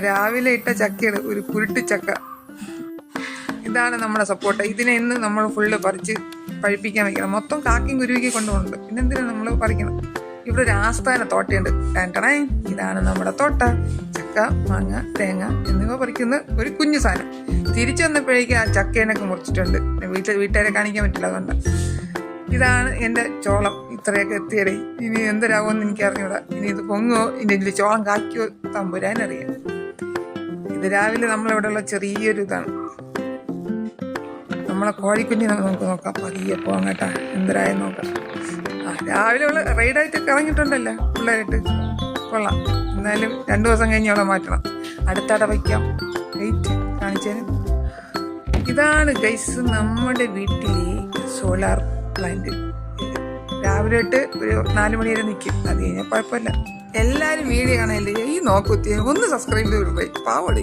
രാവിലെ ഇട്ട ചക്കയാണ്, ഒരു കുരുട്ട് ചക്ക. ഇതാണ് നമ്മുടെ സപ്പോർട്ട്. ഇതിനെ ഇന്ന് നമ്മൾ ഫുള്ള് പറിച്ച് പഴിപ്പിക്കാൻ വെക്കണം. മൊത്തം കാക്കയും കുരുവിക്ക് കൊണ്ടുപോകുന്നുണ്ട്. പിന്നെന്തിനാണ് നമ്മൾ പറിക്കണം? ഇവിടെ ഒരു ആസ്ഥാന തോട്ടയുണ്ട്. ടണേ, ഇതാണ് നമ്മുടെ തോട്ട. ചക്ക, മാങ്ങ, തേങ്ങ എന്നിവ പറിക്കുന്ന ഒരു കുഞ്ഞു സാധനം. തിരിച്ചു വന്നപ്പോഴേക്കും ആ ചക്കേനൊക്കെ മുറിച്ചിട്ടുണ്ട്. വീട്ടുകാരെ കാണിക്കാൻ പറ്റില്ല, അതുകൊണ്ട്. ഇതാണ് എൻ്റെ ചോളം. ഇത്രയൊക്കെ എത്തിയടേ. ഇനി എന്തരാകുമെന്ന് എനിക്ക് അറിഞ്ഞൂടാ. ഇനി ഇത് പൊങ്ങോ, ഇനി ഇതിൽ ചോളം കായ്ക്കോ, തമ്പുരാനറിയാം. ഇത് രാവിലെ നമ്മളിവിടെയുള്ള ചെറിയൊരു ഇതാണ്. നമ്മളെ കോഴിക്കുഞ്ഞ് നമുക്ക് നോക്കാം. പതിയെ പോകാം കേട്ടാ, എന്തരായെന്ന് നോക്കാം. രാവിലെ ഉള്ള റൈഡായിട്ടൊക്കെ ഇറങ്ങിയിട്ടുണ്ടല്ലോ പിള്ളേരായിട്ട്. കൊള്ളാം. എന്നാലും 2 ദിവസം കഴിഞ്ഞ് അവളെ മാറ്റണം. അടുത്തട വയ്ക്കാം. വെയിറ്റ് കാണിച്ചേന്. ഇതാണ് ഗൈസ് നമ്മുടെ വീട്ടിലെ സോളാർ പ്ലാന്റ്. രാവിലെ തൊട്ട് ഒരു 4 മണി വരെ നിൽക്കും. അത് കഴിഞ്ഞാൽ കുഴപ്പമില്ല. എല്ലാവരും വീഡിയോ കാണാനില്ലേ, ഈ നോക്കുത്തി ഒന്ന് സബ്സ്ക്രൈബ് ചെയ്ത് വിടും. പാവടി.